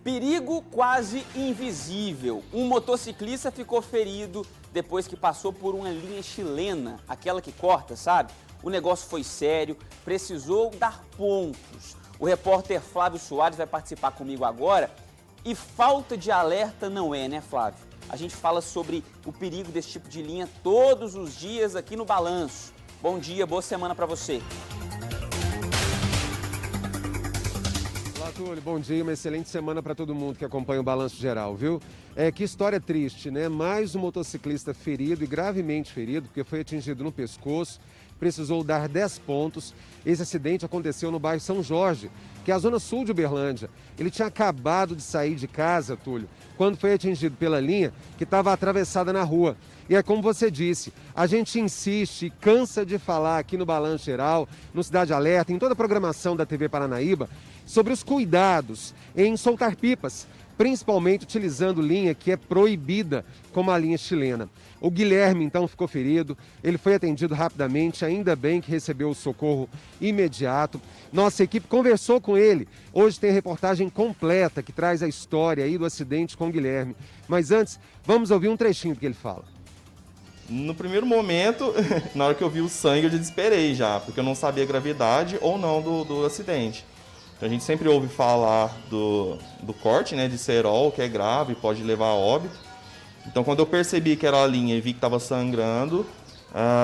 Perigo quase invisível. Um motociclista ficou ferido depois que passou por uma linha chilena, aquela que corta, sabe? O negócio foi sério, precisou dar pontos. O repórter Flávio Soares vai participar comigo agora. E falta de alerta não é, né, Flávio? A gente fala sobre o perigo desse tipo de linha todos os dias aqui no Balanço. Bom dia, boa semana para você. Olá, Túlio, bom dia, uma excelente semana para todo mundo que acompanha o Balanço Geral, viu? Que história triste, né? Mais um motociclista ferido e gravemente ferido, porque foi atingido no pescoço, precisou dar 10 pontos. Esse acidente aconteceu no bairro São Jorge, que é a zona sul de Uberlândia. Ele tinha acabado de sair de casa, Túlio, quando foi atingido pela linha que estava atravessada na rua. E é como você disse, a gente insiste e cansa de falar aqui no Balanço Geral, no Cidade Alerta, em toda a programação da TV Paranaíba, sobre os cuidados em soltar pipas, principalmente utilizando linha que é proibida, como a linha chilena. O Guilherme, então, ficou ferido, ele foi atendido rapidamente, ainda bem que recebeu o socorro imediato. Nossa equipe conversou com ele. Hoje tem a reportagem completa que traz a história aí do acidente com o Guilherme. Mas antes, vamos ouvir um trechinho do que ele fala. No primeiro momento, na hora que eu vi o sangue, eu desesperei já, porque eu não sabia a gravidade ou não do acidente. Então, a gente sempre ouve falar do corte, né, de cerol, que é grave, pode levar a óbito. Então, quando eu percebi que era a linha e vi que estava sangrando,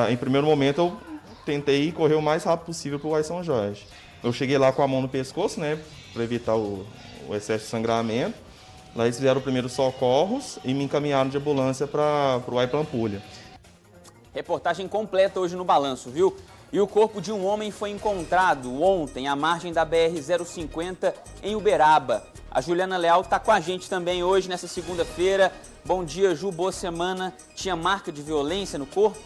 em primeiro momento eu tentei correr o mais rápido possível para o São Jorge. Eu cheguei lá com a mão no pescoço, né, para evitar o excesso de sangramento. Lá eles fizeram primeiros socorros e me encaminharam de ambulância para o Pampulha. Reportagem completa hoje no Balanço, viu? E o corpo de um homem foi encontrado ontem à margem da BR-050 em Uberaba. A Juliana Leal está com a gente também hoje, nessa segunda-feira. Bom dia, Ju, boa semana. Tinha marca de violência no corpo?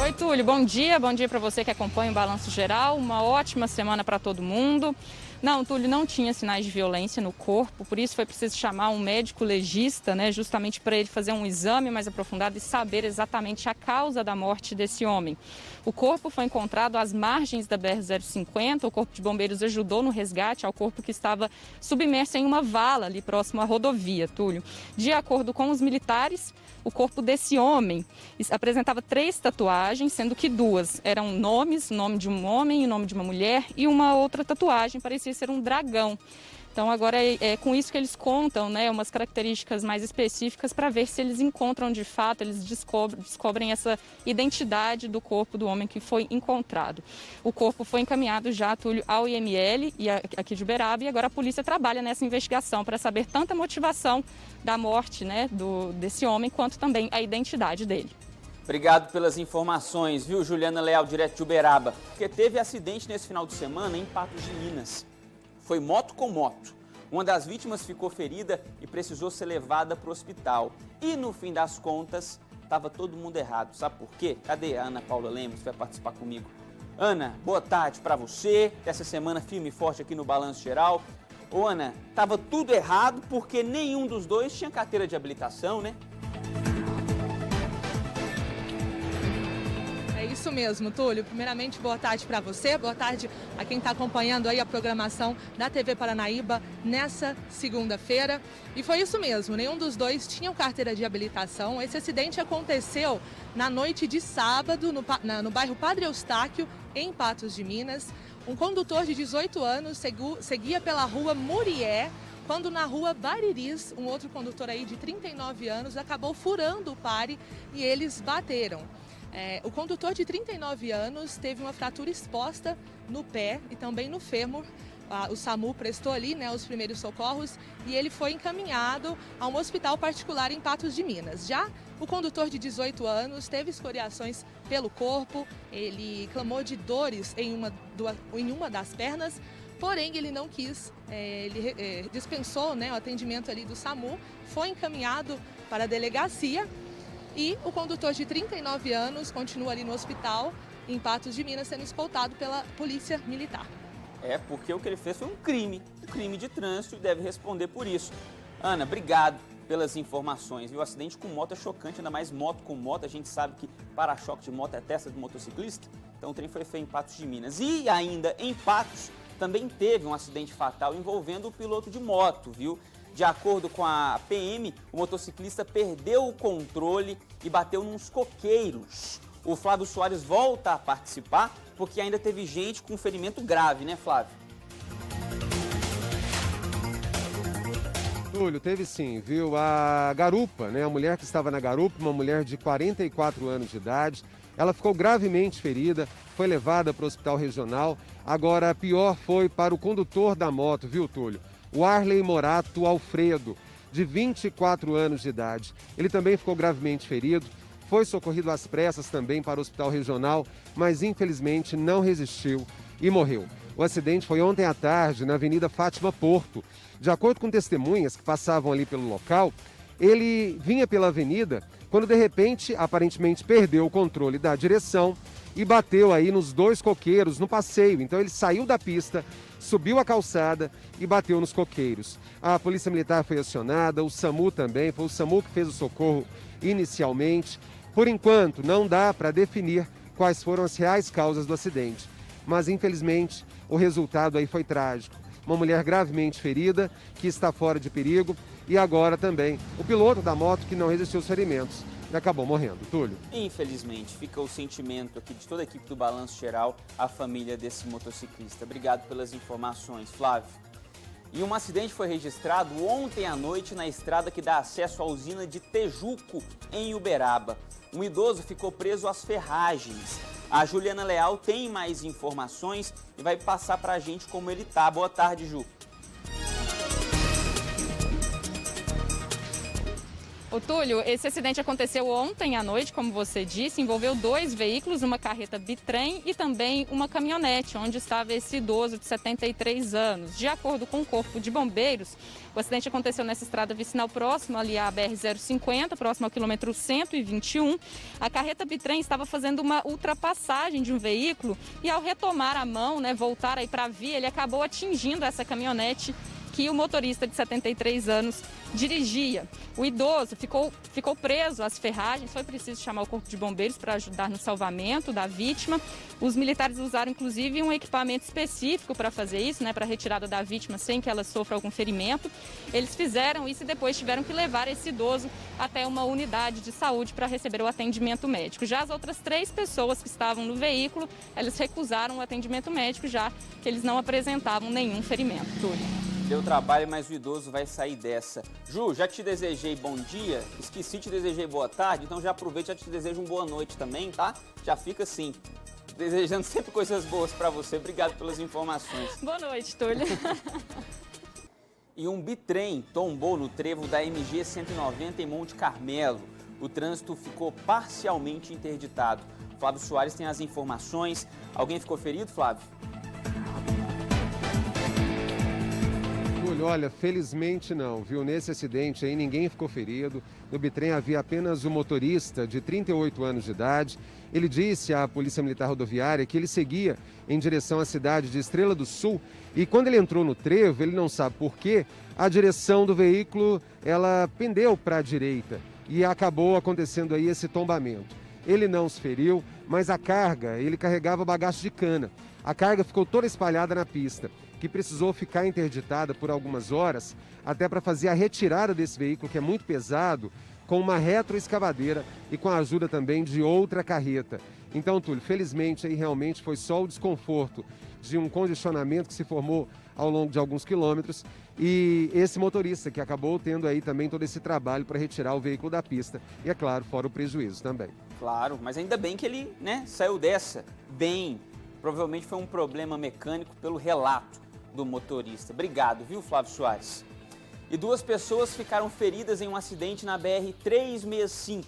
Oi, Túlio, bom dia para você que acompanha o Balanço Geral. Uma ótima semana para todo mundo. Não, Túlio, não tinha sinais de violência no corpo, por isso foi preciso chamar um médico legista, né, justamente para ele fazer um exame mais aprofundado e saber exatamente a causa da morte desse homem. O corpo foi encontrado às margens da BR-050, o Corpo de Bombeiros ajudou no resgate ao corpo que estava submerso em uma vala ali próximo à rodovia, Túlio. De acordo com os militares, o corpo desse homem apresentava 3 tatuagens, sendo que 2 eram nomes, o nome de um homem e o nome de uma mulher, e uma outra tatuagem parecia ser um dragão. Então agora é com isso que eles contam, né, umas características mais específicas para ver se eles encontram de fato, eles descobrem essa identidade do corpo do homem que foi encontrado. O corpo foi encaminhado já, Túlio, ao IML e aqui de Uberaba, e agora a polícia trabalha nessa investigação para saber tanto a motivação da morte, né, desse homem, quanto também a identidade dele. Obrigado pelas informações, viu, Juliana Leal, direto de Uberaba. Porque teve acidente nesse final de semana em Patos de Minas. Foi moto com moto. Uma das vítimas ficou ferida e precisou ser levada para o hospital. E no fim das contas, estava todo mundo errado. Sabe por quê? Cadê a Ana Paula Lemos que vai participar comigo? Ana, boa tarde para você. Essa semana firme e forte aqui no Balanço Geral. Ô Ana, estava tudo errado porque nenhum dos dois tinha carteira de habilitação, né? É isso mesmo, Túlio. Primeiramente, boa tarde para você, boa tarde a quem está acompanhando aí a programação da TV Paranaíba nessa segunda-feira. E foi isso mesmo, nenhum dos dois tinha carteira de habilitação. Esse acidente aconteceu na noite de sábado no bairro Padre Eustáquio, em Patos de Minas. Um condutor de 18 anos seguia pela rua Murié, quando na rua Bariris, um outro condutor aí de 39 anos acabou furando o pare e eles bateram. O condutor de 39 anos teve uma fratura exposta no pé e também no fêmur. O SAMU prestou ali, né, os primeiros socorros e ele foi encaminhado a um hospital particular em Patos de Minas. Já o condutor de 18 anos teve escoriações pelo corpo, ele clamou de dores em uma das pernas, porém ele não quis, ele dispensou, né, o atendimento ali do SAMU, foi encaminhado para a delegacia. E o condutor de 39 anos continua ali no hospital, em Patos de Minas, sendo escoltado pela Polícia Militar. Porque o que ele fez foi um crime de trânsito e deve responder por isso. Ana, obrigado pelas informações. E o acidente com moto é chocante, ainda mais moto com moto. A gente sabe que para-choque de moto é testa do motociclista. Então o trem foi feito em Patos de Minas. E ainda em Patos, também teve um acidente fatal envolvendo o piloto de moto, viu? De acordo com a PM, o motociclista perdeu o controle e bateu nos coqueiros. O Flávio Soares volta a participar porque ainda teve gente com ferimento grave, né, Flávio? Túlio, teve sim, viu? A garupa, né? A mulher que estava na garupa, uma mulher de 44 anos de idade, ela ficou gravemente ferida, foi levada para o hospital regional. Agora, a pior foi para o condutor da moto, viu, Túlio? O Arley Morato Alfredo, de 24 anos de idade. Ele também ficou gravemente ferido, foi socorrido às pressas também para o hospital regional, mas infelizmente não resistiu e morreu. O acidente foi ontem à tarde na Avenida Fátima Porto. De acordo com testemunhas que passavam ali pelo local, ele vinha pela avenida quando de repente, aparentemente, perdeu o controle da direção e bateu aí nos dois coqueiros no passeio. Então ele saiu da pista, subiu a calçada e bateu nos coqueiros. A Polícia Militar foi acionada, o SAMU também, foi o SAMU que fez o socorro inicialmente. Por enquanto, não dá para definir quais foram as reais causas do acidente, mas infelizmente o resultado aí foi trágico. Uma mulher gravemente ferida, que está fora de perigo, e agora também o piloto da moto que não resistiu aos ferimentos e acabou morrendo. Túlio. Infelizmente, fica o sentimento aqui de toda a equipe do Balanço Geral, a família desse motociclista. Obrigado pelas informações, Flávio. E um acidente foi registrado ontem à noite na estrada que dá acesso à usina de Tejuco, em Uberaba. Um idoso ficou preso às ferragens. A Juliana Leal tem mais informações e vai passar pra gente como ele tá. Boa tarde, Ju. Ô Túlio, esse acidente aconteceu ontem à noite, como você disse, envolveu dois veículos, uma carreta bitrem e também uma caminhonete, onde estava esse idoso de 73 anos. De acordo com o Corpo de Bombeiros, o acidente aconteceu nessa estrada vicinal próxima ali à BR-050, próximo ao quilômetro 121. A carreta bitrem estava fazendo uma ultrapassagem de um veículo e ao retomar a mão, voltar aí para a via, ele acabou atingindo essa caminhonete que o motorista de 73 anos dirigia. O idoso ficou preso às ferragens, foi preciso chamar o Corpo de Bombeiros para ajudar no salvamento da vítima. Os militares usaram, inclusive, um equipamento específico para fazer isso, para a retirada da vítima sem que ela sofra algum ferimento. Eles fizeram isso e depois tiveram que levar esse idoso até uma unidade de saúde para receber o atendimento médico. Já as outras 3 pessoas que estavam no veículo, elas recusaram o atendimento médico, já que eles não apresentavam nenhum ferimento. Túlio. Deu trabalho, mas o idoso vai sair dessa. Ju, já te desejei bom dia, esqueci te desejei boa tarde, então já aproveito e já te desejo uma boa noite também, tá? Já fica assim, desejando sempre coisas boas pra você. Obrigado pelas informações. Boa noite, Túlio. E um bitrem tombou no trevo da MG 190 em Monte Carmelo. O trânsito ficou parcialmente interditado. Flávio Soares tem as informações. Alguém ficou ferido, Flávio? Olha, felizmente não, viu? Nesse acidente aí ninguém ficou ferido. No bitrem havia apenas o motorista de 38 anos de idade. Ele disse à Polícia Militar Rodoviária que ele seguia em direção à cidade de Estrela do Sul e quando ele entrou no trevo, ele não sabe por quê, a direção do veículo ela pendeu para a direita e acabou acontecendo aí esse tombamento. Ele não se feriu, mas a carga, ele carregava bagaço de cana. A carga ficou toda espalhada na pista, que precisou ficar interditada por algumas horas, até para fazer a retirada desse veículo, que é muito pesado, com uma retroescavadeira e com a ajuda também de outra carreta. Então, Túlio, felizmente aí realmente foi só o desconforto de um congestionamento que se formou ao longo de alguns quilômetros e esse motorista que acabou tendo aí também todo esse trabalho para retirar o veículo da pista e, é claro, fora o prejuízo também. Claro, mas ainda bem que ele, saiu dessa bem. Provavelmente foi um problema mecânico pelo relato do motorista. Obrigado, viu, Flávio Soares? E 2 pessoas ficaram feridas em um acidente na BR-365.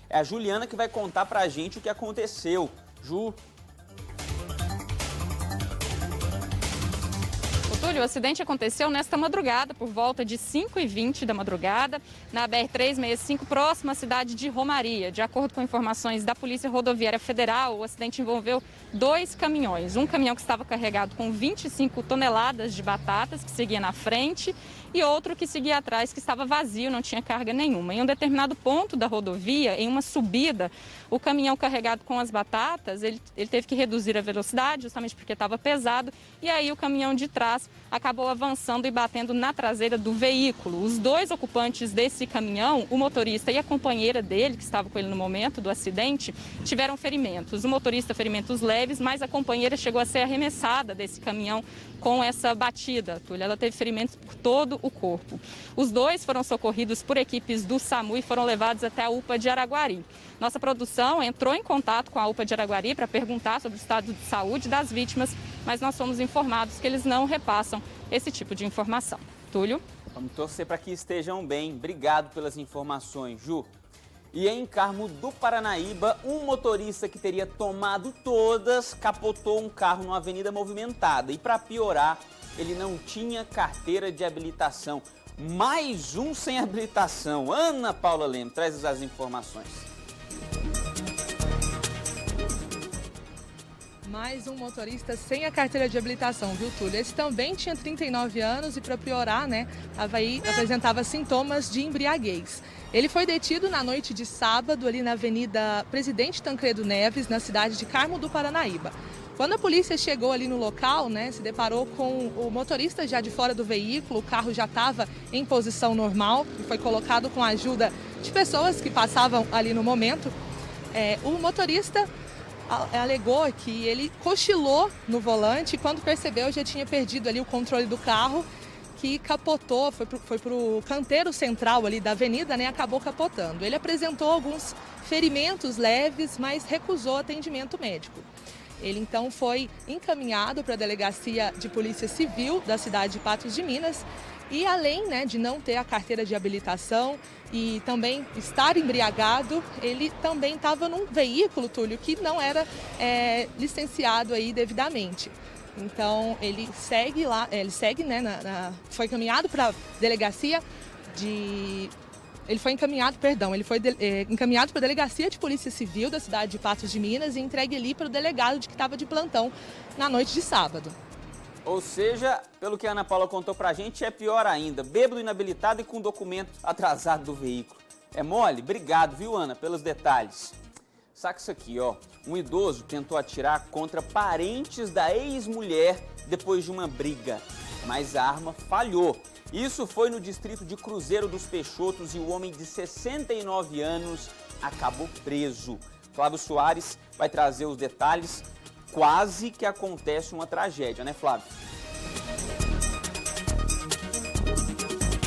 É a Juliana que vai contar pra gente o que aconteceu. Ju. Túlio, o acidente aconteceu nesta madrugada, por volta de 5h20 da madrugada, na BR-365, próxima à cidade de Romaria. De acordo com informações da Polícia Rodoviária Federal, o acidente envolveu 2 caminhões. Um caminhão que estava carregado com 25 toneladas de batatas, que seguia na frente, e outro que seguia atrás, que estava vazio, não tinha carga nenhuma. Em um determinado ponto da rodovia, em uma subida, o caminhão carregado com as batatas, ele teve que reduzir a velocidade, justamente porque estava pesado, e aí o caminhão de trás acabou avançando e batendo na traseira do veículo. Os 2 ocupantes desse caminhão, o motorista e a companheira dele, que estava com ele no momento do acidente, tiveram ferimentos. O motorista, ferimentos leves, mas a companheira chegou a ser arremessada desse caminhão com essa batida, Túlio. Ela teve ferimentos por todo o corpo. Os 2 foram socorridos por equipes do SAMU e foram levados até a UPA de Araguari. Nossa produção entrou em contato com a UPA de Araguari para perguntar sobre o estado de saúde das vítimas, mas nós fomos informados que eles não repassam esse tipo de informação. Túlio? Vamos torcer para que estejam bem. Obrigado pelas informações, Ju. E em Carmo do Paranaíba, um motorista que teria tomado todas capotou um carro numa avenida movimentada. E para piorar, ele não tinha carteira de habilitação. Mais um sem habilitação. Ana Paula Lemos traz as informações. Mais um motorista sem a carteira de habilitação, viu, Túlio? Esse também tinha 39 anos e, para piorar, né, apresentava sintomas de embriaguez. Ele foi detido na noite de sábado, ali na Avenida Presidente Tancredo Neves, na cidade de Carmo do Paranaíba. Quando a polícia chegou ali no local, né, se deparou com o motorista já de fora do veículo, o carro já estava em posição normal e foi colocado com a ajuda de pessoas que passavam ali no momento. O motorista alegou que ele cochilou no volante e quando percebeu já tinha perdido ali o controle do carro, que capotou, foi para o canteiro central ali da avenida, né, acabou capotando. Ele apresentou alguns ferimentos leves, mas recusou atendimento médico. Ele então foi encaminhado para a Delegacia de Polícia Civil da cidade de Patos de Minas e além, né, de não ter a carteira de habilitação e também estar embriagado, ele também estava num veículo, Túlio, que não era licenciado aí devidamente. Então ele segue lá, foi encaminhado para a delegacia de... Ele foi encaminhado para a Delegacia de Polícia Civil da cidade de Patos de Minas e entregue ali para o delegado que estava de plantão na noite de sábado. Ou seja, pelo que a Ana Paula contou pra gente, é pior ainda. Bêbado, inabilitado e com documento atrasado do veículo. É mole? Obrigado, viu, Ana, pelos detalhes. Saca isso aqui, ó. Um idoso tentou atirar contra parentes da ex-mulher depois de uma briga, mas a arma falhou. Isso foi no distrito de Cruzeiro dos Peixotos e o homem de 69 anos acabou preso. Flávio Soares vai trazer os detalhes. Quase que acontece uma tragédia, né, Flávio?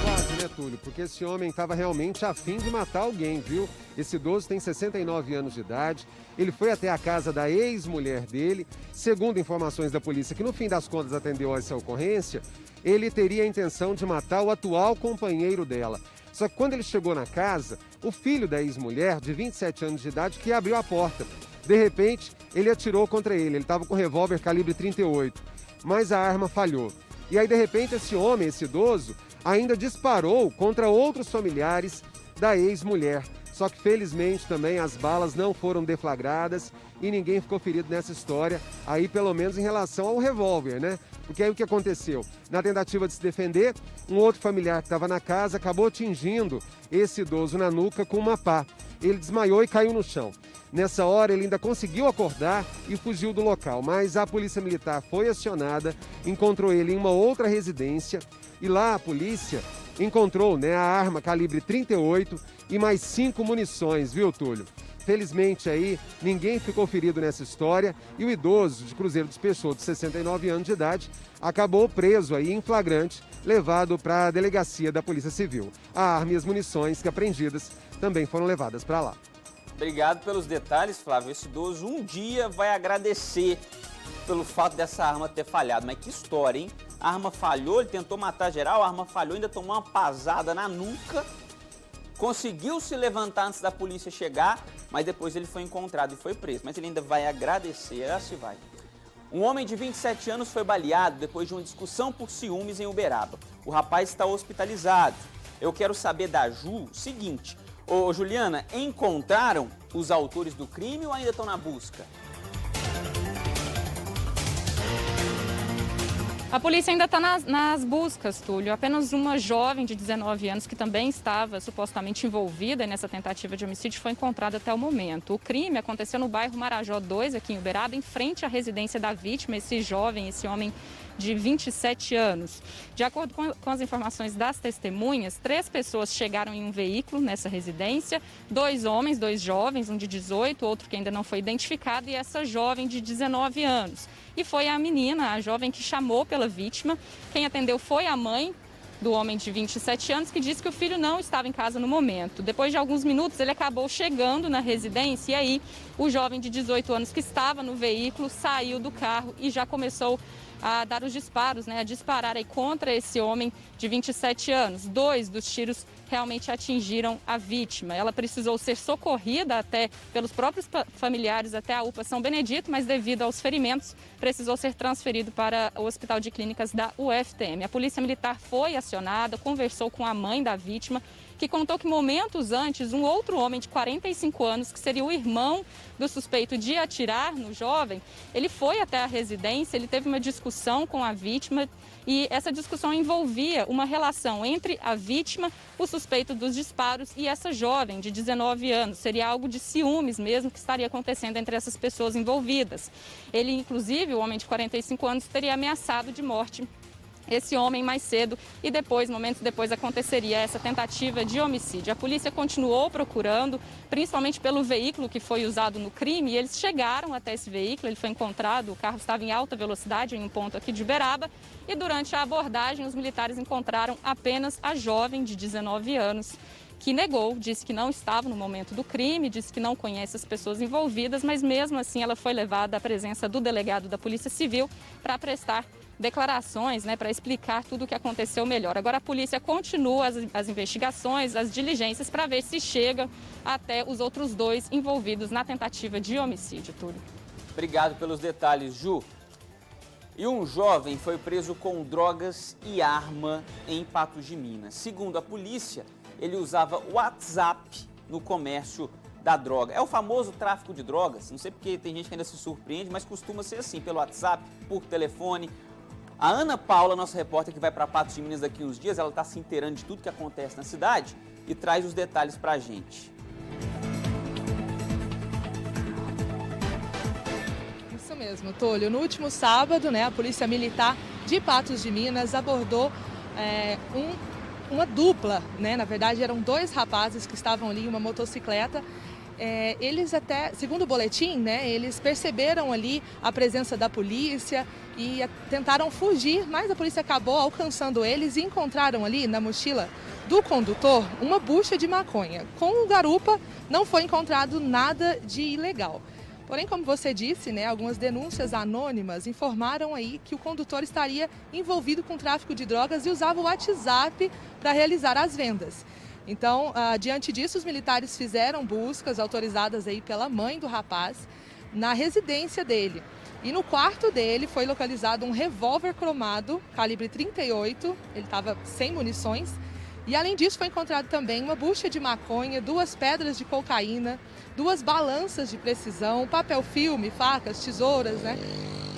Quase, né, Túlio? Porque esse homem estava realmente a fim de matar alguém, viu? Esse idoso tem 69 anos de idade, ele foi até a casa da ex-mulher dele. Segundo informações da polícia, que no fim das contas atendeu a essa ocorrência, ele teria a intenção de matar o atual companheiro dela. Só que quando ele chegou na casa, o filho da ex-mulher, de 27 anos de idade, que abriu a porta. De repente, ele atirou contra ele. Ele estava com revólver calibre 38, mas a arma falhou. E aí, de repente, esse homem, esse idoso, ainda disparou contra outros familiares da ex-mulher. Só que, felizmente, também as balas não foram deflagradas e ninguém ficou ferido nessa história, aí pelo menos em relação ao revólver, né? Porque aí o que aconteceu? Na tentativa de se defender, um outro familiar que estava na casa acabou atingindo esse idoso na nuca com uma pá. Ele desmaiou e caiu no chão. Nessa hora, ele ainda conseguiu acordar e fugiu do local, mas a polícia militar foi acionada, encontrou ele em uma outra residência e lá a polícia encontrou, né, a arma calibre 38 e mais 5 munições, viu, Túlio? Felizmente aí, ninguém ficou ferido nessa história e o idoso de Cruzeiro dos Peixotos, de 69 anos de idade, acabou preso aí em flagrante, levado para a delegacia da Polícia Civil. A arma e as munições que apreendidas também foram levadas para lá. Obrigado pelos detalhes, Flávio. Esse idoso um dia vai agradecer pelo fato dessa arma ter falhado. Mas que história, hein? A arma falhou, ele tentou matar geral, a arma falhou, ainda tomou uma pasada na nuca. Conseguiu se levantar antes da polícia chegar, mas depois ele foi encontrado e foi preso. Mas ele ainda vai agradecer, assim vai. Um homem de 27 anos foi baleado depois de uma discussão por ciúmes em Uberaba. O rapaz está hospitalizado. Eu quero saber da Ju o seguinte. Ô, Juliana, encontraram os autores do crime ou ainda estão na busca? A polícia ainda está nas buscas, Túlio. Apenas uma jovem de 19 anos, que também estava supostamente envolvida nessa tentativa de homicídio, foi encontrada até o momento. O crime aconteceu no bairro Marajó 2, aqui em Uberaba, em frente à residência da vítima, esse jovem, esse homem de 27 anos. De acordo com as informações das testemunhas, 3 pessoas chegaram em um veículo nessa residência, 2 homens, 2 jovens, um de 18, outro que ainda não foi identificado, e essa jovem de 19 anos. E foi a menina, a jovem, que chamou pela vítima. Quem atendeu foi a mãe do homem de 27 anos, que disse que o filho não estava em casa no momento. Depois de alguns minutos, ele acabou chegando na residência e aí o jovem de 18 anos que estava no veículo saiu do carro e já começou a dar os disparos, a disparar aí contra esse homem de 27 anos. 2 dos tiros realmente atingiram a vítima. Ela precisou ser socorrida até pelos próprios familiares até a UPA São Benedito, mas devido aos ferimentos, precisou ser transferido para o Hospital de Clínicas da UFTM. A Polícia Militar foi acionada, conversou com a mãe da vítima, que contou que momentos antes, um outro homem de 45 anos, que seria o irmão do suspeito de atirar no jovem, ele foi até a residência, ele teve uma discussão com a vítima e essa discussão envolvia uma relação entre a vítima, o suspeito dos disparos e essa jovem de 19 anos. Seria algo de ciúmes mesmo que estaria acontecendo entre essas pessoas envolvidas. Ele, inclusive, o homem de 45 anos, teria ameaçado de morte esse homem mais cedo e depois, momentos depois, aconteceria essa tentativa de homicídio. A polícia continuou procurando, principalmente pelo veículo que foi usado no crime, e eles chegaram até esse veículo, ele foi encontrado, o carro estava em alta velocidade em um ponto aqui de Uberaba, e durante a abordagem os militares encontraram apenas a jovem de 19 anos, que negou, disse que não estava no momento do crime, disse que não conhece as pessoas envolvidas, mas mesmo assim ela foi levada à presença do delegado da Polícia Civil para prestar declarações, para explicar tudo o que aconteceu melhor. Agora a polícia continua as investigações, as diligências, para ver se chega até os outros 2 envolvidos na tentativa de homicídio, Túlio. Obrigado pelos detalhes, Ju. E um jovem foi preso com drogas e arma em Patos de Minas. Segundo a polícia, ele usava WhatsApp no comércio da droga. É o famoso tráfico de drogas, não sei porque tem gente que ainda se surpreende, mas costuma ser assim, pelo WhatsApp, por telefone. A Ana Paula, nossa repórter que vai para Patos de Minas daqui uns dias, ela está se inteirando de tudo que acontece na cidade e traz os detalhes para a gente. Isso mesmo, Túlio. No último sábado, a Polícia Militar de Patos de Minas abordou uma dupla, na verdade eram 2 rapazes que estavam ali em uma motocicleta. Eles até, segundo o boletim, eles perceberam ali a presença da polícia e tentaram fugir, mas a polícia acabou alcançando eles e encontraram ali na mochila do condutor uma bucha de maconha. Com o garupa não foi encontrado nada de ilegal. Porém, como você disse, algumas denúncias anônimas informaram aí que o condutor estaria envolvido com tráfico de drogas e usava o WhatsApp para realizar as vendas. Então, diante disso, os militares fizeram buscas autorizadas aí pela mãe do rapaz na residência dele. E no quarto dele foi localizado um revólver cromado, calibre 38, ele estava sem munições. E além disso foi encontrado também uma bucha de maconha, 2 pedras de cocaína, 2 balanças de precisão, papel filme, facas, tesouras,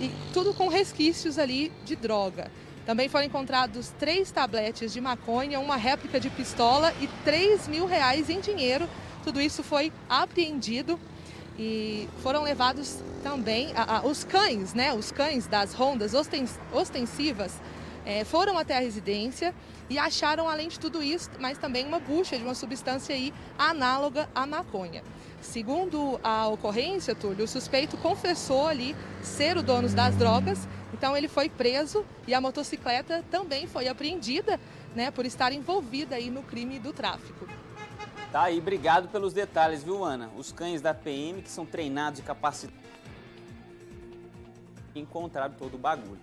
E tudo com resquícios ali de droga. Também foram encontrados 3 tabletes de maconha, uma réplica de pistola e R$3.000 em dinheiro. Tudo isso foi apreendido e foram levados também os cães, Os cães das rondas ostensivas foram até a residência e acharam, além de tudo isso, mas também uma bucha de uma substância aí análoga à maconha. Segundo a ocorrência, Túlio, o suspeito confessou ali ser o dono das drogas, então ele foi preso e a motocicleta também foi apreendida, por estar envolvida aí no crime do tráfico. Tá aí, obrigado pelos detalhes, viu, Ana? Os cães da PM que são treinados e capacitados encontraram todo o bagulho.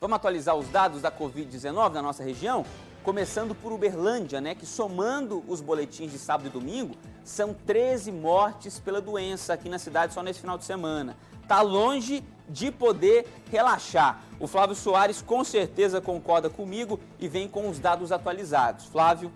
Vamos atualizar os dados da Covid-19 na nossa região? Começando por Uberlândia, que somando os boletins de sábado e domingo, são 13 mortes pela doença aqui na cidade só nesse final de semana. está longe de poder relaxar. O Flávio Soares com certeza concorda comigo e vem com os dados atualizados. Flávio.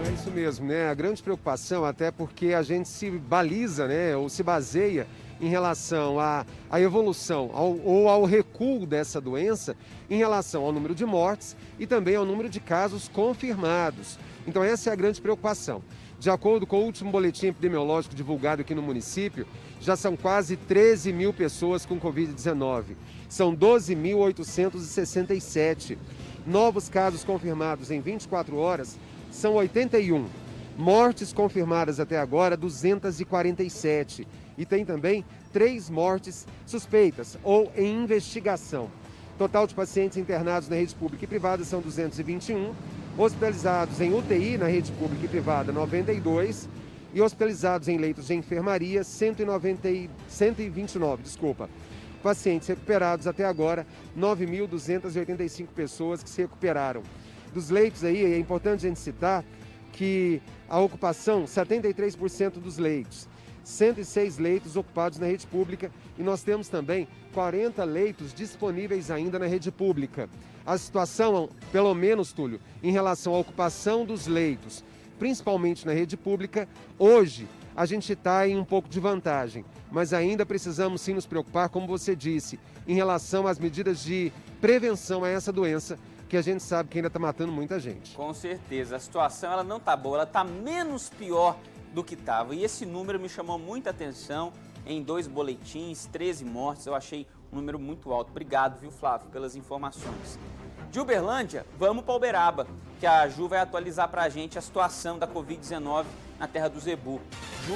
É isso mesmo, né? A grande preocupação, até porque a gente se baliza, né, ou se baseia em relação à evolução ou ao recuo dessa doença em relação ao número de mortes e também ao número de casos confirmados. Então essa é a grande preocupação. De acordo com o último boletim epidemiológico divulgado aqui no município, já são quase 13 mil pessoas com Covid-19. São 12.867. Novos casos confirmados em 24 horas são 81. Mortes confirmadas até agora, 247. E tem também 3 mortes suspeitas ou em investigação. Total de pacientes internados na rede pública e privada são 221. Hospitalizados em UTI na rede pública e privada, 92. E hospitalizados em leitos de enfermaria, 129. Pacientes recuperados até agora, 9.285 pessoas que se recuperaram. Dos leitos aí, é importante a gente citar que a ocupação, 73% dos leitos. 106 leitos ocupados na rede pública e nós temos também 40 leitos disponíveis ainda na rede pública. A situação, pelo menos, Túlio, em relação à ocupação dos leitos, principalmente na rede pública, hoje a gente está em um pouco de vantagem, mas ainda precisamos sim nos preocupar, como você disse, em relação às medidas de prevenção a essa doença, que a gente sabe que ainda está matando muita gente. Com certeza, a situação ela não está boa, ela está menos pior do que estava. E esse número me chamou muita atenção em 2 boletins, 13 mortes, eu achei um número muito alto. Obrigado, viu, Flávio, pelas informações. De Uberlândia, vamos para Uberaba, que a Ju vai atualizar para a gente a situação da Covid-19 na terra do Zebu. Ju.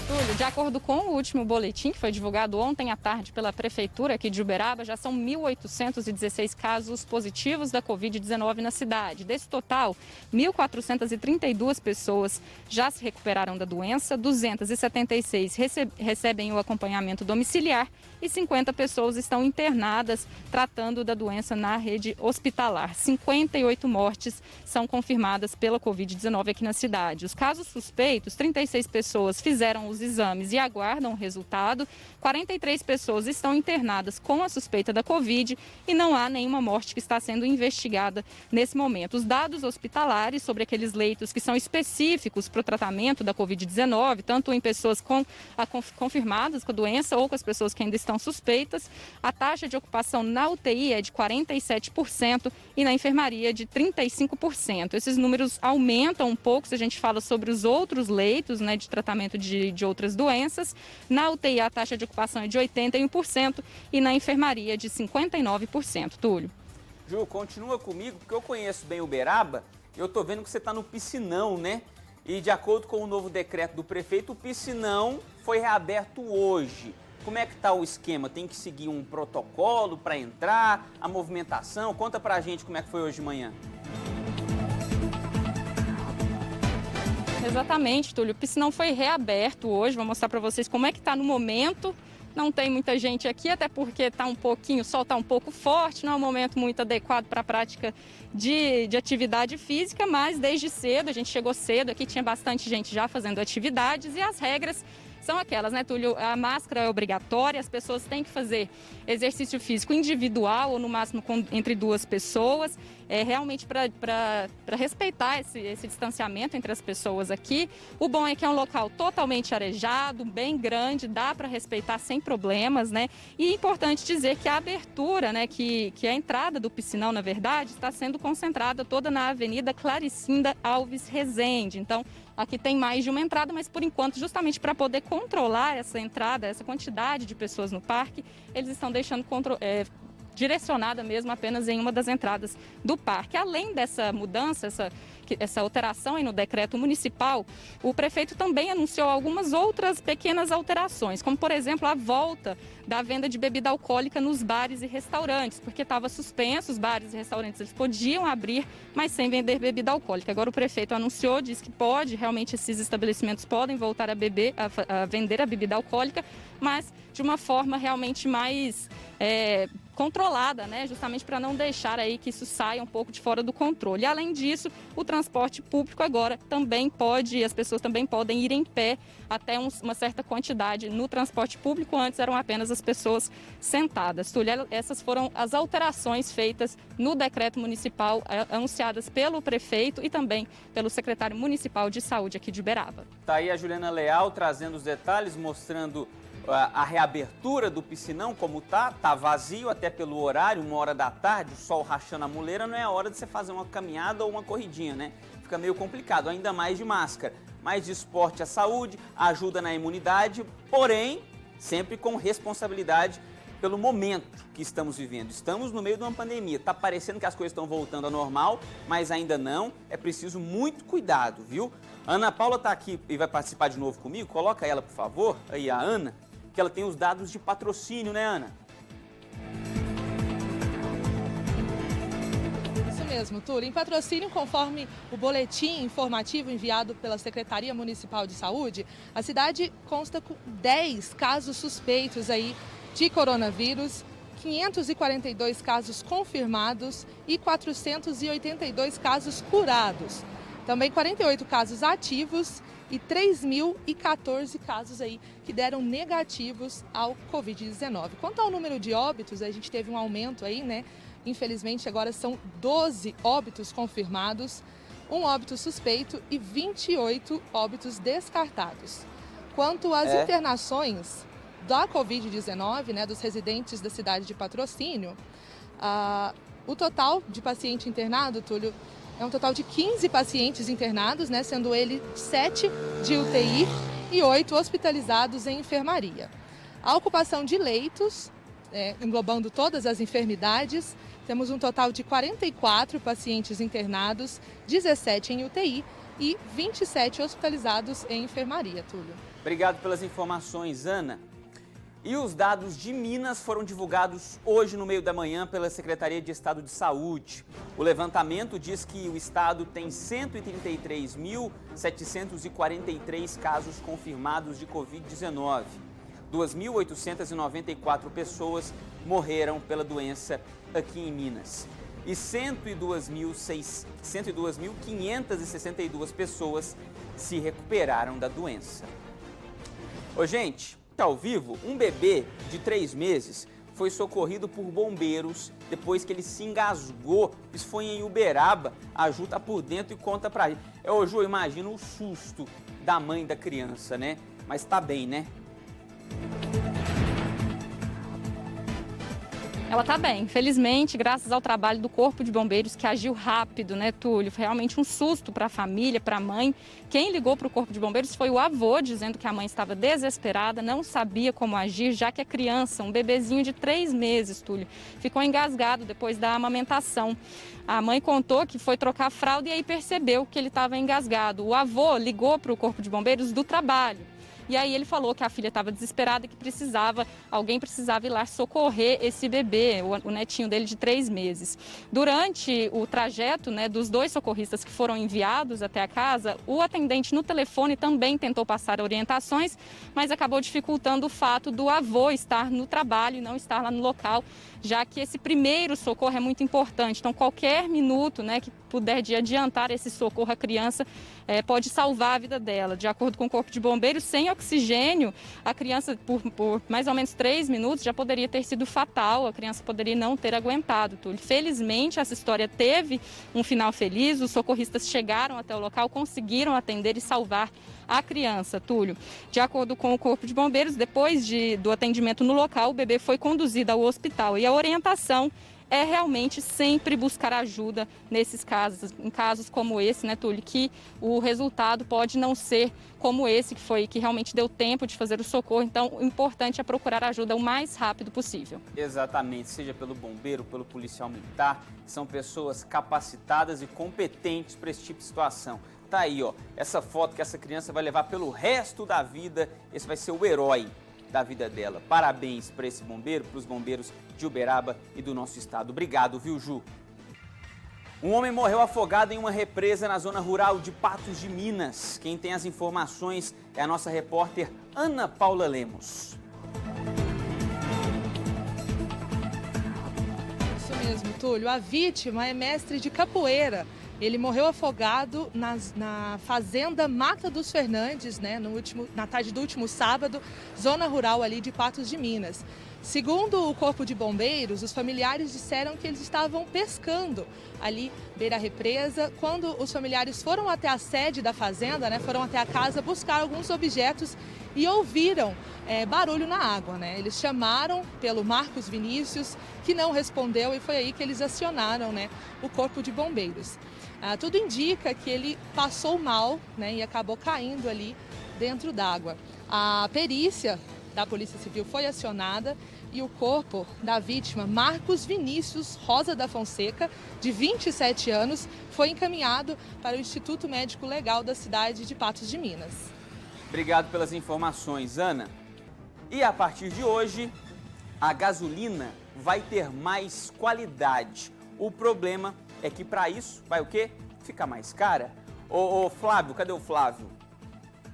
Túlio, de acordo com o último boletim que foi divulgado ontem à tarde pela Prefeitura aqui de Uberaba, já são 1.816 casos positivos da Covid-19 na cidade. Desse total, 1.432 pessoas já se recuperaram da doença, 276 recebem o acompanhamento domiciliar e 50 pessoas estão internadas tratando da doença na rede hospitalar. 58 mortes são confirmadas pela Covid-19 aqui na cidade. Os casos suspeitos, 36 pessoas fizeram os exames e aguardam o resultado. 43 pessoas estão internadas com a suspeita da Covid e não há nenhuma morte que está sendo investigada nesse momento. Os dados hospitalares sobre aqueles leitos que são específicos para o tratamento da Covid-19, tanto em pessoas confirmadas com a doença ou com as pessoas que ainda estão suspeitas, a taxa de ocupação na UTI é de 47% e na enfermaria de 35%. Esses números aumentam um pouco se a gente fala sobre os outros leitos, né, de tratamento de outras doenças. Na UTI a taxa de ocupação é de 81% e na enfermaria de 59%. Túlio. Ju, continua comigo, porque eu conheço bem Uberaba e eu tô vendo que você está no piscinão, né? E de acordo com o novo decreto do prefeito, o piscinão foi reaberto hoje. Como é que está o esquema? Tem que seguir um protocolo para entrar, a movimentação? Conta pra gente como é que foi hoje de manhã. Exatamente, Túlio. O piscinão foi reaberto hoje. Vou mostrar para vocês como é que está no momento. Não tem muita gente aqui, até porque tá o sol está um pouco forte, não é um momento muito adequado para a prática de atividade física, mas desde cedo, a gente chegou cedo, aqui tinha bastante gente já fazendo atividades e as regras são aquelas, né, Túlio? A máscara é obrigatória, as pessoas têm que fazer exercício físico individual ou no máximo entre 2 pessoas, realmente para respeitar esse distanciamento entre as pessoas aqui. O bom é que é um local totalmente arejado, bem grande, dá para respeitar sem problemas, né? E é importante dizer que a abertura, né, que a entrada do piscinão, na verdade, está sendo concentrada toda na Avenida Claricinda Alves Rezende. Então, aqui tem mais de uma entrada, mas por enquanto, justamente para poder controlar essa entrada, essa quantidade de pessoas no parque, eles estão deixando direcionada mesmo apenas em uma das entradas do parque. Além dessa mudança, essa alteração aí no decreto municipal, o prefeito também anunciou algumas outras pequenas alterações, como por exemplo a volta da venda de bebida alcoólica nos bares e restaurantes, porque estava suspenso, os bares e restaurantes eles podiam abrir, mas sem vender bebida alcoólica. Agora o prefeito anunciou, diz que pode, realmente esses estabelecimentos podem voltar a vender a bebida alcoólica, mas de uma forma realmente mais controlada, né, justamente para não deixar aí que isso saia um pouco de fora do controle. Além disso, o transporte público agora também pode, as pessoas também podem ir em pé até uma certa quantidade no transporte público. Antes eram apenas as pessoas sentadas. Túlio, essas foram as alterações feitas no decreto municipal anunciadas pelo prefeito e também pelo secretário municipal de saúde aqui de Uberaba. Tá aí a Juliana Leal trazendo os detalhes, mostrando a reabertura do piscinão, como tá vazio até pelo horário, 1h da tarde, o sol rachando a muleira, não é a hora de você fazer uma caminhada ou uma corridinha, né? Fica meio complicado, ainda mais de máscara. Mais de esporte à saúde, ajuda na imunidade, porém, sempre com responsabilidade pelo momento que estamos vivendo. Estamos no meio de uma pandemia, tá parecendo que as coisas estão voltando ao normal, mas ainda não, é preciso muito cuidado, viu? Ana Paula tá aqui e vai participar de novo comigo, coloca ela, por favor, aí a Ana, que ela tem os dados de patrocínio, né, Ana? Isso mesmo, Túlio. Em patrocínio, conforme o boletim informativo enviado pela Secretaria Municipal de Saúde, a cidade consta com 10 casos suspeitos aí de coronavírus, 542 casos confirmados e 482 casos curados. Também 48 casos ativos e 3.014 casos aí que deram negativos ao Covid-19. Quanto ao número de óbitos, a gente teve um aumento aí, né? Infelizmente, agora são 12 óbitos confirmados, um óbito suspeito e 28 óbitos descartados. Quanto às internações da Covid-19, né, dos residentes da cidade de Patrocínio, o total de paciente internado, Túlio, é um total de 15 pacientes internados, né, sendo ele 7 de UTI e 8 hospitalizados em enfermaria. A ocupação de leitos, englobando todas as enfermidades, temos um total de 44 pacientes internados, 17 em UTI e 27 hospitalizados em enfermaria, Túlio. Obrigado pelas informações, Ana. E os dados de Minas foram divulgados hoje no meio da manhã pela Secretaria de Estado de Saúde. O levantamento diz que o estado tem 133.743 casos confirmados de Covid-19. 2.894 pessoas morreram pela doença aqui em Minas. E 102.562 pessoas se recuperaram da doença. Ô, gente, ao vivo, um bebê de 3 meses foi socorrido por bombeiros depois que ele se engasgou. Isso foi em Uberaba. A Ju tá por dentro e conta pra gente. Ô, Ju, imagina o susto da mãe da criança, né? Mas tá bem, né? Ela está bem, felizmente, graças ao trabalho do Corpo de Bombeiros, que agiu rápido, né, Túlio? Foi realmente um susto para a família, para a mãe. Quem ligou para o Corpo de Bombeiros foi o avô, dizendo que a mãe estava desesperada, não sabia como agir, já que a criança, um bebezinho de 3 meses, Túlio, ficou engasgado depois da amamentação. A mãe contou que foi trocar a fralda e aí percebeu que ele estava engasgado. O avô ligou para o Corpo de Bombeiros do trabalho. E aí ele falou que a filha estava desesperada e que alguém precisava ir lá socorrer esse bebê, o netinho dele de 3 meses. Durante o trajeto, né, dos 2 socorristas que foram enviados até a casa, o atendente no telefone também tentou passar orientações, mas acabou dificultando o fato do avô estar no trabalho e não estar lá no local, já que esse primeiro socorro é muito importante. Então, qualquer minuto, né, que puder de adiantar esse socorro à criança pode salvar a vida dela. De acordo com o Corpo de Bombeiros, sem oxigênio, a criança, por mais ou menos 3 minutos, já poderia ter sido fatal, a criança poderia não ter aguentado, Túlio. Felizmente, essa história teve um final feliz, os socorristas chegaram até o local, conseguiram atender e salvar a criança, Túlio. De acordo com o Corpo de Bombeiros, depois do atendimento no local, o bebê foi conduzido ao hospital e a orientação é realmente sempre buscar ajuda nesses casos, em casos como esse, né, Túlio, que o resultado pode não ser como esse, que realmente deu tempo de fazer o socorro. Então, o importante é procurar ajuda o mais rápido possível. Exatamente, seja pelo bombeiro, pelo policial militar, são pessoas capacitadas e competentes para esse tipo de situação. Tá aí, ó, essa foto que essa criança vai levar pelo resto da vida, esse vai ser o herói da vida dela. Parabéns para esse bombeiro, para os bombeiros de Uberaba e do nosso estado. Obrigado, viu, Ju? Um homem morreu afogado em uma represa na zona rural de Patos de Minas. Quem tem as informações é a nossa repórter Ana Paula Lemos. mesmo, Túlio. A vítima é mestre de capoeira. Ele morreu afogado na fazenda Mata dos Fernandes, né, na tarde do último sábado, zona rural ali de Patos de Minas. Segundo o Corpo de Bombeiros, os familiares disseram que eles estavam pescando ali beira represa. Quando os familiares foram até a sede da fazenda, né, foram até a casa buscar alguns objetos e ouviram barulho na água, né? Eles chamaram pelo Marcos Vinícius, que não respondeu, e foi aí que eles acionaram, né, o Corpo de Bombeiros. Tudo indica que ele passou mal, né, e acabou caindo ali dentro d'água. A perícia da Polícia Civil foi acionada e o corpo da vítima, Marcos Vinícius Rosa da Fonseca, de 27 anos, foi encaminhado para o Instituto Médico Legal da cidade de Patos de Minas. Obrigado pelas informações, Ana. E a partir de hoje, a gasolina vai ter mais qualidade. O problema é que para isso vai o quê? Ficar mais cara? Ô Flávio, cadê o Flávio?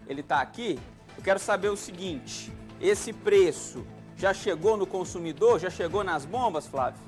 Ele está aqui? Eu quero saber o seguinte, esse preço já chegou no consumidor? Já chegou nas bombas, Flávio?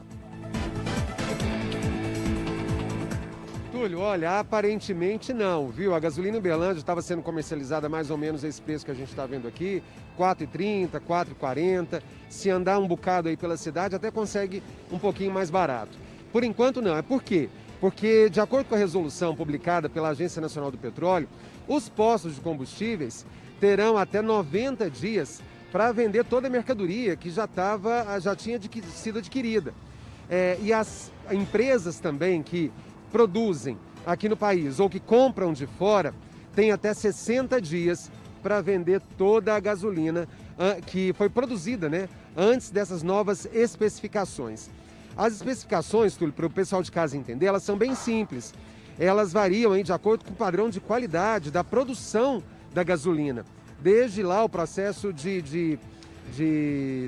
Túlio, olha, aparentemente não, viu? A gasolina em Uberlândia estava sendo comercializada mais ou menos a esse preço que a gente está vendo aqui, R$ 4,30, R$ 4,40. Se andar um bocado aí pela cidade, até consegue um pouquinho mais barato. Por enquanto não. Por quê? Porque, de acordo com a resolução publicada pela Agência Nacional do Petróleo, os postos de combustíveis terão até 90 dias para vender toda a mercadoria que já tinha sido adquirida. E as empresas também que produzem aqui no país ou que compram de fora têm até 60 dias para vender toda a gasolina que foi produzida, né, antes dessas novas especificações. As especificações, Túlio, para o pessoal de casa entender, elas são bem simples. Elas variam de acordo com o padrão de qualidade da produção da gasolina. Desde lá o processo de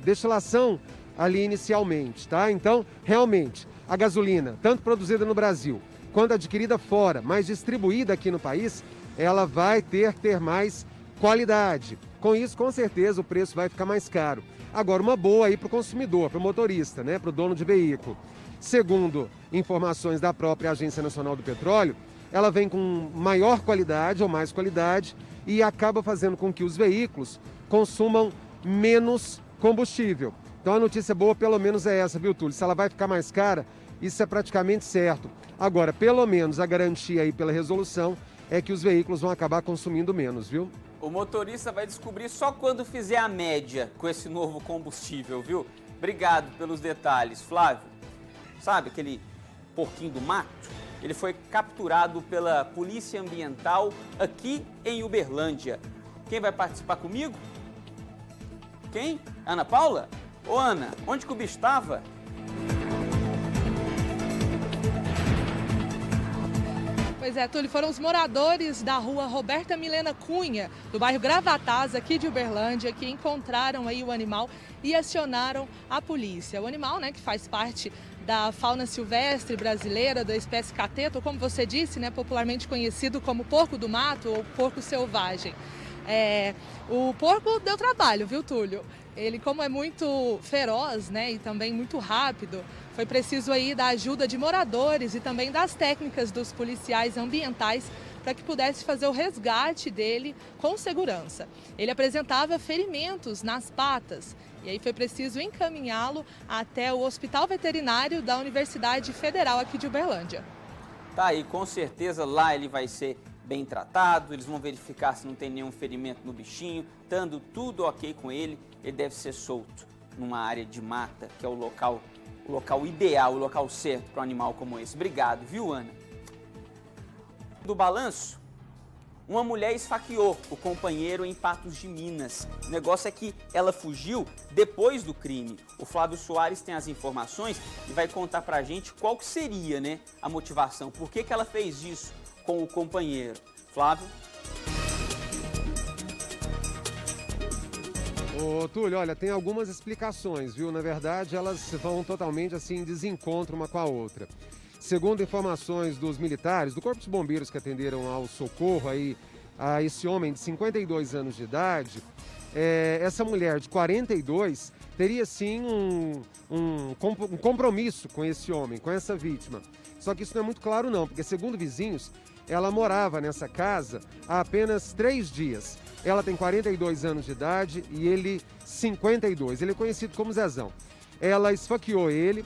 destilação ali inicialmente, tá? Então, realmente, a gasolina, tanto produzida no Brasil quanto adquirida fora, mas distribuída aqui no país, ela vai ter mais qualidade. Com isso, com certeza, o preço vai ficar mais caro. Agora, uma boa aí para o consumidor, para o motorista, né, para o dono de veículo. Segundo informações da própria Agência Nacional do Petróleo, ela vem com maior qualidade ou mais qualidade e acaba fazendo com que os veículos consumam menos combustível. Então a notícia boa pelo menos é essa, viu, Túlio? Se ela vai ficar mais cara, isso é praticamente certo. Agora, pelo menos a garantia aí pela resolução é que os veículos vão acabar consumindo menos, viu? O motorista vai descobrir só quando fizer a média com esse novo combustível, viu? Obrigado pelos detalhes, Flávio. Sabe aquele porquinho do mato? Ele foi capturado pela Polícia Ambiental aqui em Uberlândia. Quem vai participar comigo? Quem? Ana Paula? Ô Ana, onde que o bicho estava? Pois é, Túlio, foram os moradores da rua Roberta Milena Cunha, do bairro Gravatás, aqui de Uberlândia, que encontraram aí o animal e acionaram a polícia. O animal, né, que faz parte da fauna silvestre brasileira, da espécie cateto, ou como você disse, né, popularmente conhecido como porco do mato ou porco selvagem. O porco deu trabalho, viu, Túlio? Ele, como é muito feroz, né, e também muito rápido, foi preciso aí da ajuda de moradores e também das técnicas dos policiais ambientais para que pudesse fazer o resgate dele com segurança. Ele apresentava ferimentos nas patas e aí foi preciso encaminhá-lo até o Hospital Veterinário da Universidade Federal aqui de Uberlândia. Tá aí, com certeza lá ele vai ser bem tratado, eles vão verificar se não tem nenhum ferimento no bichinho, estando tudo ok com ele, ele deve ser solto numa área de mata, que é o local ideal, o local certo para um animal como esse. Obrigado, viu, Ana? Do balanço, uma mulher esfaqueou o companheiro em Patos de Minas. O negócio é que ela fugiu depois do crime. O Flávio Soares tem as informações e vai contar pra gente qual que seria, né, a motivação. Por que ela fez isso com o companheiro? Flávio? Ô, Túlio, olha, tem algumas explicações, viu? Na verdade, elas vão totalmente assim em desencontro uma com a outra. Segundo informações dos militares, do Corpo de Bombeiros que atenderam ao socorro aí a esse homem de 52 anos de idade, essa mulher de 42 teria sim um compromisso com esse homem, com essa vítima. Só que isso não é muito claro não, porque segundo vizinhos, ela morava nessa casa há apenas 3 dias. Ela tem 42 anos de idade e ele 52. Ele é conhecido como Zezão. Ela esfaqueou ele.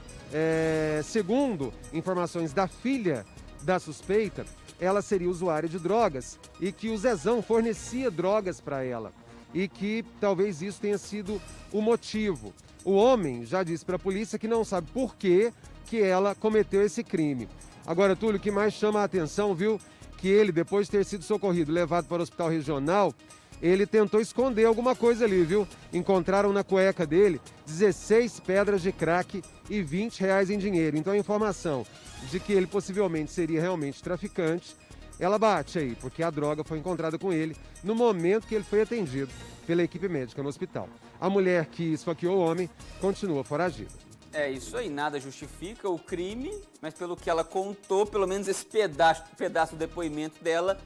Segundo informações da filha da suspeita, ela seria usuária de drogas e que o Zezão fornecia drogas para ela. E que talvez isso tenha sido o motivo. O homem já disse para a polícia que não sabe por que ela cometeu esse crime. Agora, Túlio, o que mais chama a atenção, viu? Que ele, depois de ter sido socorrido, levado para o hospital regional, ele tentou esconder alguma coisa ali, viu? Encontraram na cueca dele 16 pedras de crack e R$20 em dinheiro. Então a informação de que ele possivelmente seria realmente traficante, ela bate aí, porque a droga foi encontrada com ele no momento que ele foi atendido pela equipe médica no hospital. A mulher que esfaqueou o homem continua foragida. É isso aí, nada justifica o crime, mas pelo que ela contou, pelo menos esse pedaço do depoimento dela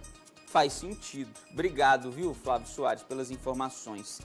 faz sentido. Obrigado, viu, Flávio Soares, pelas informações.